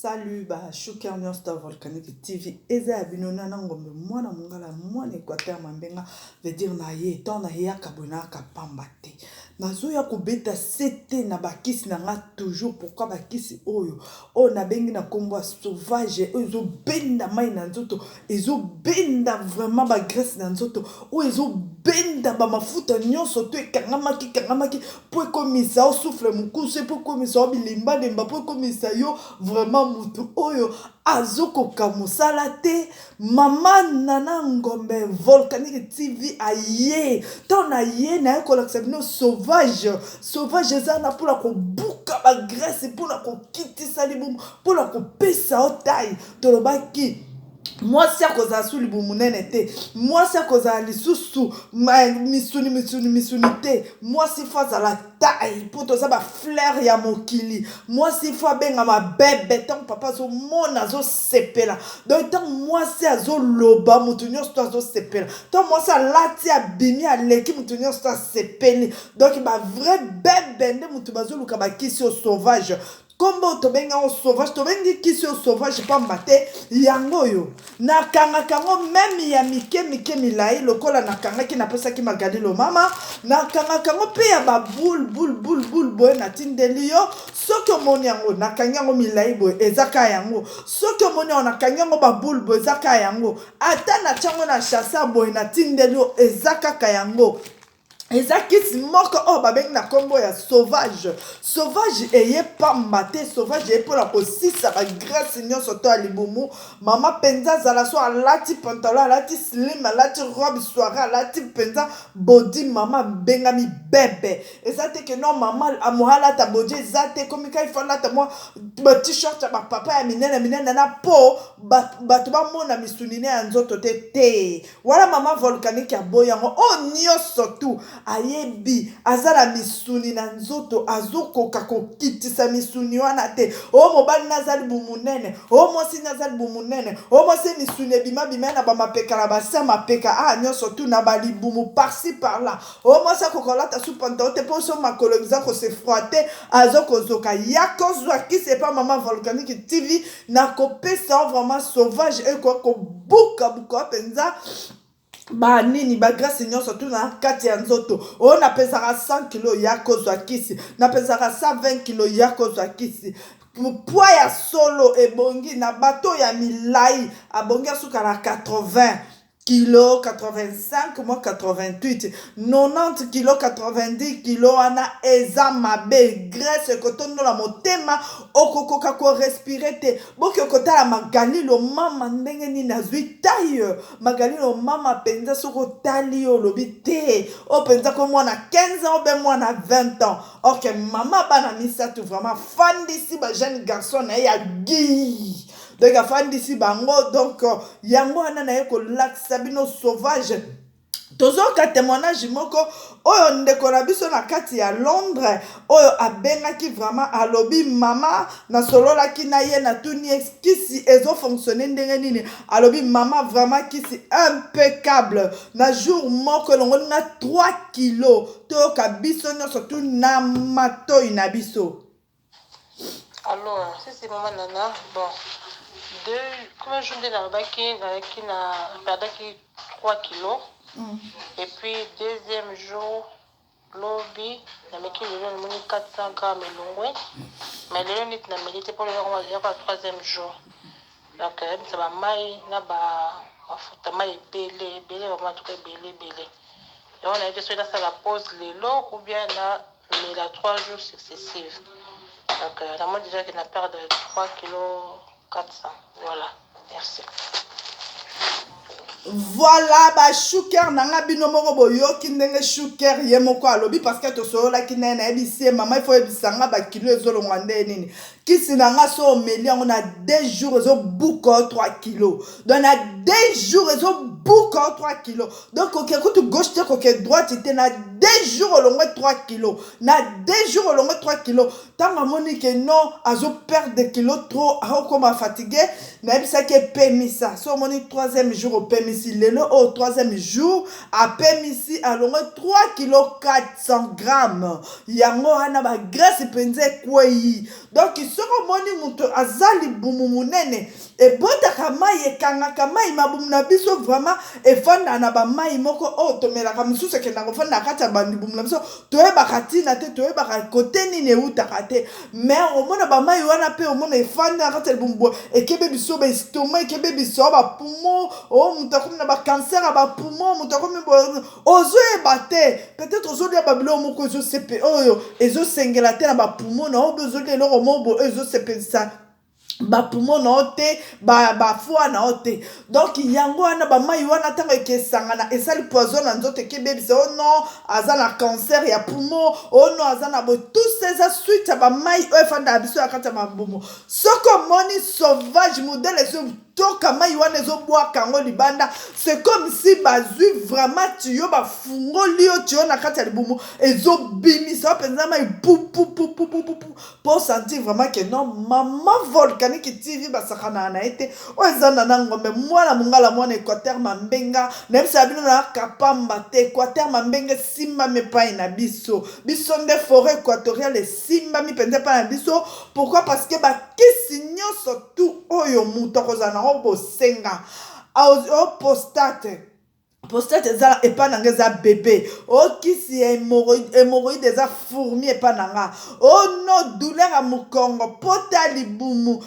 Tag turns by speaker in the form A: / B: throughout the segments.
A: Salut, Shuker Star Volcanic TV. Eza abinona ngombe mwana mungala mwana Équateur mambenga veut dire na ye ton na ya kabona kapambate. Nazoya kubeta sete na bakisi na nga toujours pourquoi bakisi oyo o na bengi na kombo sauvage ezo benda mai na nzoto ezo benda vraiment ba graisse na nzoto o ezo benda ba mafuta nyonso to kangamaki po komisa o souffle mukuse po komisa o bilimba demba po komisa yo vraiment mutu oyo azoko kamusala te mama nana ngombe Volcanic TV aye ton aye na kolaksa bino sauvage zana pour la ko buka ba graisse pour la ko kitisa libumu pour la ko pesa o taille tolobaki moi c'est à cause de sous libumunene te moi c'est à cause de lisusu misuni moi c'est face à la taille pour tout ça ba fleur ya mokili moi c'est fois benga ma bébé tant papa zo mona zo sepela donc tant moi c'est azo loba mutunyo sto zo sepela tant moi c'est lati abimi aleki mutunyo sto sepeli donc ba vrai bébé nde mutu bazo luka ba kisi au sauvage. Kombo tobenga o sauvage tobengi kisi o sauvage pa mate yango yo nakanga kango même ya mike milai lokola nakanga ki napesa ki magali lo mama nakanga kango pe ya ba boule boy na tindeli yo soki omoni yango nakanga yango milai boy ezaka yango soki omoni yango nakanga yango ba boule boy ezaka yango ata na chango na chassa boy na tindeli yo ezaka ka yango. Ezakisi moko oh babeng na kombo ya sauvage eye pambate sauvage eye pona kosisa ba graisse nyonso to alibumu mama penza zala so alati pantalon alati slim alati robe soirée alati penza body mama bengami bébé ezate que non mama amohala ta body ezate komika ifala ta moi ba t-shirt ya ba papa ya minene na po bato ba mona misunine ya nzoto te wala mama Volcanic ya boyango oh nyonso tu ayebi azala misuni na nzoto azokoka kokitisa misuni wana te o mobali nazali bumunene o mosi nazali bumunene o mosi misuni ebima na bamapeka na basa mapeka nyonso tu na balibumu par-ci par-là o mosi akokolata su pantalon te po so makolo biza kose froite azokozoka yakozwa kisi epa mama Volcanic TV na kopesa vraiment sauvage ekoko buka penza ba nini ba grâce nyonso tu na kati ya nzoto o na pesaka 100 kilo ya kozwa kisi na pesaka 120 kilo ya kozwa kisi poids ya solo ebongi na bato ya milai abongi asuka na 80 kilo 85 moi 88 90 kilo 90 kilo wana eza mabe graisse kotondo la motema okokoka ko respirer te boki okotala magali lo mama ndenge ni nazwi taille magali lo mama penza soko tali yo lobi te o penza ko mwana 15 ans ben mwana 20 ans ok mama bana misatu vraiment fan d'ici ba jeune garçon na ya gi donc afin d'ici bango donc yango ana na yeko laksa bino sauvage tozoka témoignage moko oyo ndeko na biso na kati ya Londres oyo abengaki vraiment alobi mama na solola ki na ye na tuni kisi ezo fonctionner ndenge nini alobi mama vraiment kisi impeccable na jour moko longo na 3 kilos toyoka biso nyonso tu na matoi na biso.
B: Alors c'est maman nana bon comme je dis là-bas qui n'a perdu 3 kilos et puis deuxième jour lobby na meki le moni 400 grammes longwe mais le nit na médité pour le troisième jour donc ça va mai na ba mafuta mai belé vraiment tout belé et on a été sur la pause les lots ou bien là mais la 3 jours successifs donc la moi déjà qu'il a perdu 3 kilos 400. Voilà, merci.
A: Voilà ba Shuker nanga bino moko boyoki ndenge Shuker ye moko alobi parce que to solola ki nene ebisi mama il faut ebisanga ba kilo ezolongwa nde nini kisi nanga so omeli yango na 2 jours ezo buka 3 kilos donc na 2 jours ezo buka 3 kilos donc ok kutu gauche te ok droite te na 2 jours olongwe 3 kilos na 2 jours olongwe 3 kilos tanga moni ke non azo perdre des kilos trop akoma fatigué na ebisaki epemisa so moni 3e jour opemisi lelo au 3e jour apemisi alongwe 3 kilos 400 grammes yango ana ba graisse penze kwei donc soko moni muto azali bumu munene ebotaka mai ekangaka mai mabumu na biso vraiment efanda na bamai moko oyo tomelaka mosusu ekendaka ofanda na kati ya bandibumu na biso toyebaka ntina te toyebaka kote nini eutaka te mais omona bamai wana mpe omona efanda na kati ya libumu boye ekebe biso baestoma ekebe biso bapumo o moto akomi na bacancer ya bapumo moto akomi ozoyeba te peut-être ozolia babilo moko ezosepe oyo ezosengela te na bapumo na oyo ozolia eloko moko ezosepelisa bapumo na ote bafoi na ote donc yango wana bamai wana ntango ekesangana esali poison na nzoto ekebebisa o non aza na cancer ya pumo o non aza na boye tous eza suite ya bamai oyo efanda ya biso ya kati ya mabumu soki omoni sauvage modele toka mai wana ezobwaka yango libanda c'est comme si bazwi vraiment tiyo bafungoli yo tiyo na kati ya libumu ezobimisa mpenza mai po sentir vraiment que non mama volcanique tv basakana na ete oyo eza na ngombe mwana mongala mwana Équateur Mambenga nayebisa bino na kapamba te Équateur Mambenga esimbami epai na biso nde forêt équatoriale esimbami mpenza epai na biso pourquoi parce que bakisi nyonso tu oyo moto akozala na bosenga postate eza epa nanga eza bébé okisi hémorroïde eza fourmi epa nanga no douleur ya mokongo pota libumu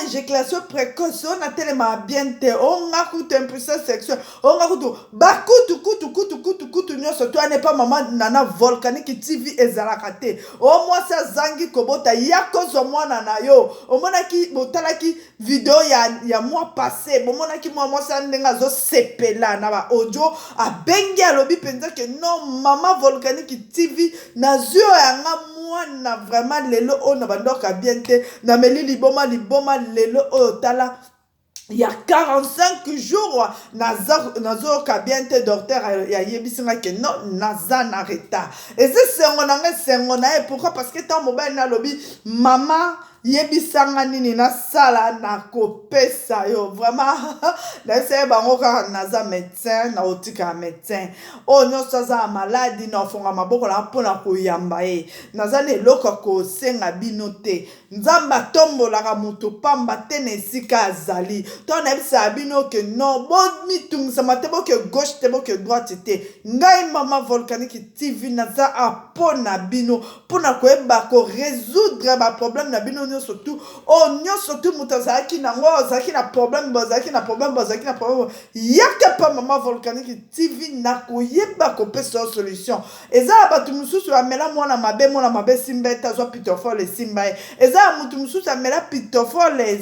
A: éjaculation précoce na telema bien te nga kutu impuissance sexuelle nga kutu bakutu nyonso to ane pa mama nana volcanique tv ezalaka te mwasi azangi kobota ya kozwa mwana na yo omonaki botalaki video ya mois passé bomonaki mwasi ndenge azosepela na ba audio abengi alobi penza ke non mama volcanique tv nazwi yanga mwana vraiment lelo oyo na bandoka bien te nameli liboma lelo oyo tala il y a 45 jours nazoyoka bien te docteur ya yebisinga ke non naza na retard eze sengo nanga sengo na ye pourquoi parce que tant mobile na lobi mama yebisanga nini nasala na kopesa yo vraiment nayesaye bango kaka naza médecin na otika médecin oyo nyonso aza maladi na ofonga maboko na mpona koyamba ye naza na eloko kosenga bino te nzambe atombolaka moto pamba te na esika azali to nayebisaka bino ke non bomitungisama te boke gauche te boke droite te ngai mama volcanique tv naza apona bino mpona koyeba korésoudre baproblème na bino nyonso tu nyonso tu moto azalaki nango azalaki na problème bazalaki na problème yaka pa mama volcanique tv na koyeba kopesa yo solution eza ya bato mosusu amela mwana mabe simba ete azwa pitofole simba ye eza ya moto mosusu amela pitofole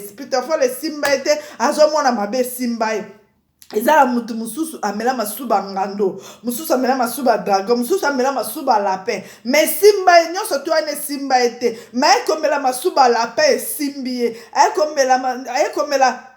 A: simba ete azwa mwana mabe simba ye eza ya mutu mosusu amela masuba ngando mosusu amela masuba dragon mosusu amela masuba lapin mais simba ye nyonso to ane simba ye te mais ayekomela masuba lapin esimbi ye ayekomela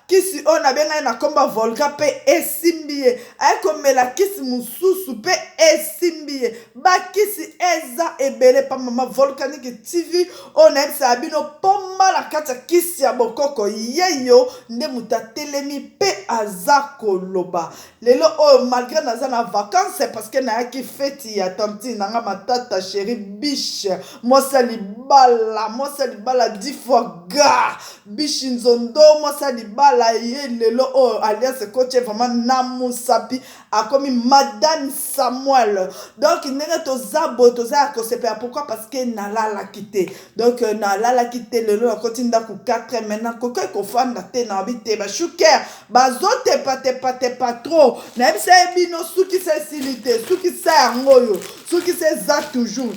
A: kisi oyo nabenga ye na komba volka mpe esimbi ye ayekomela kisi mosusu mpe esimbi ye bakisi eza ebele pa mama volcanique tv oyo nayebisaka bino pomba na kati ya kisi ya bokoko yeyo nde moto atelemi mpe aza koloba lelo oyo malgré naza na vacance parce que nayaki feti ya tantine nanga matata chéri biche mwasi ya libala 10 fois ga biche nzondo mwasi ya libala ye lelo oyo alias coach vraiment na musapi akomi madame Samuel donc ndenge toza boye toza ya kosepela pourquoi parce que nalalaki te donc nalalaki te lelo nakoti ndako 4 maintenant kokoki kofanda te na babi te bashuker bazotepa trop nayebisa ye bino suki sa esili te suki sa yango oyo suki sa eza toujours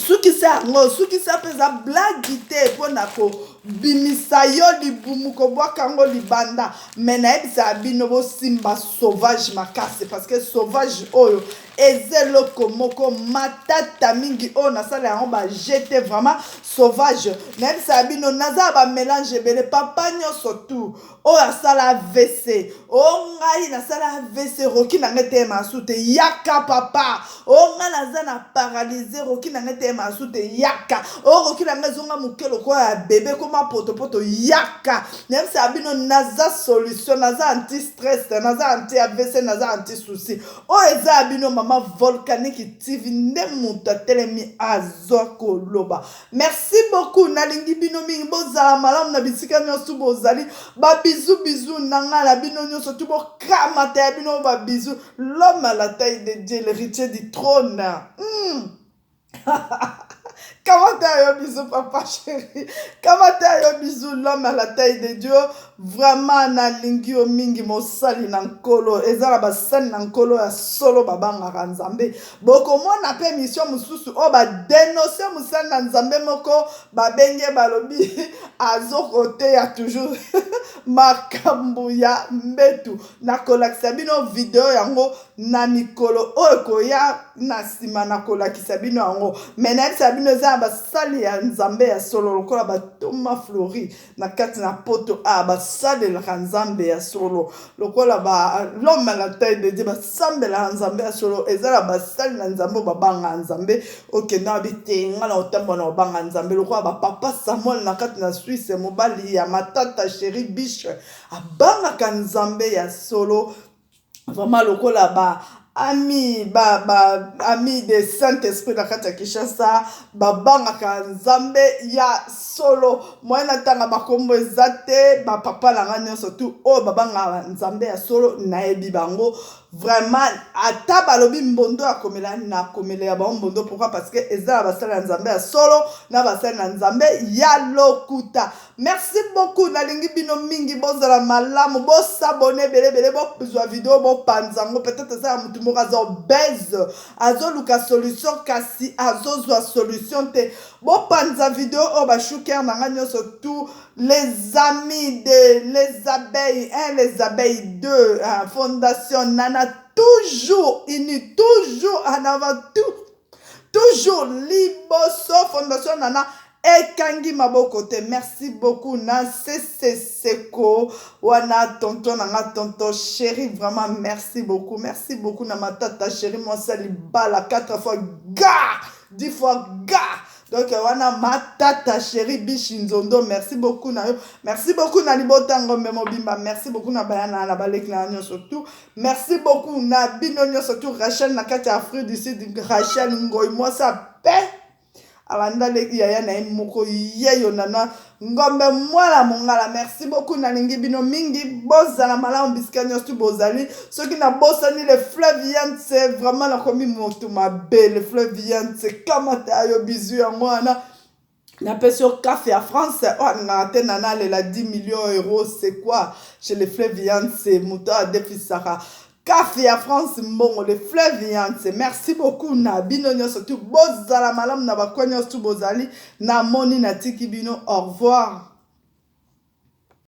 A: suki sa mpe eza blagi te mpona kobimisa yo libumu kobwaka yango libanda me nayebisa bino bosimba sauvage makasi parce que sauvage oyo eza eloko moko matata mingi oyo nasala yango bajete vraiment sauvage nayebisa bino naza bamélange ebele papa nyonso tu oyo asala AVC ngai nasala AVC roki nanga te masu te yaka papa ngai naza na paralyse roki nanga te masu te yaka roki nanga ezonga moke lokola ya bebe koma potopoto yaka nayebisa bino naza solution naza anti stress naza anti AVC naza anti souci oyo eza bino mama Mama Volcanique TV nde muta telemi azwa koloba. Merci beaucoup nalingi bino mingi bozala malamu na bisika nyonso bozali ba bisou nanga la bino nyonso tu bo kamata ya bino ba bisou l'homme à la taille de Dieu l'héritier du trône. Comment t'as eu bisou papa chéri? Comment t'as eu bisou l'homme à la taille de Dieu? Vraiment na lingi o mingi mosali na nkolo ezala basali na nkolo ya solo babanga ka nzambe boko mona pe mission mususu o ba dénoncer musali na nzambe moko babenge balobi azokote ya toujours makambu ya mbetu na kolakisa bino video yango na mikolo oyo koya na sima na kolakisa bino yango menayebisa bino eza basali ya nzambe ya solo lokola batoma flori na kati na poto a basalelaka nzambe ya solo lokola l'homme à la taille de Dieu basambelaka nzambe ya solo ezala basali na nzambe babanga nzambe okenda bitenga na otambo na obanga nzambe lokola bapapa Samuel na kati na Suisse mobali ya matata chéri biche abangaka nzambe ya solo vraiment lokola ami ami de Saint-Esprit na kati ya Kinshasa babangaka nzambe ya solo moyena tanga bakombo ezate papa na nyonso tu o babanga nzambe ya solo nayebi bango vraiment ata balobi mbondo akomela na komela ya mbondo pourquoi parce que ezala basala ya nzambe ya solo na basala na nzambe ya lokuta. Merci beaucoup nalingi bino mingi bozala malamu bo s'abonner belebele bo bezwa video bo panzango peut-être ça mutu moko azo base azo luka solution kasi azo zwa solution te bo panza video o ba shuker na nyonso tout les amis de les abeilles 1 les abeilles 2 fondation Nana toujours unis toujours en avant toujours liboso fondation Nana ekangi maboko te. Merci beaucoup na seko wana tonton nanga tonton chéri vraiment merci beaucoup na matata chéri moi sali bala 4 fois ga 10 fois ga donc wana matata chéri bishinzondo merci beaucoup na yo merci beaucoup na libotango memobimba merci beaucoup na bayana na balek na nyo surtout merci beaucoup na binonyo surtout Rachel na kati Afrique du Sud Rachel ngoy moi ça paix abandale yaya na moko yeyo nana ngombe mwala mongala merci beaucoup na lingi bino mingi bozala malamu bisika nyonso bozali soki na bosani le fleuve viande c'est vraiment la komi moto mabe le fleuve viande c'est kamata yo bizu yango wana na peso café à France on a atteint la 10 millions d'euros c'est quoi chez le fleuve viande c'est moto à défisaka café à France mbongo le fleuve viande merci beaucoup na bino nyonso tu bozala malamu na bakwa nyonso bozali na moni na tiki bino au revoir.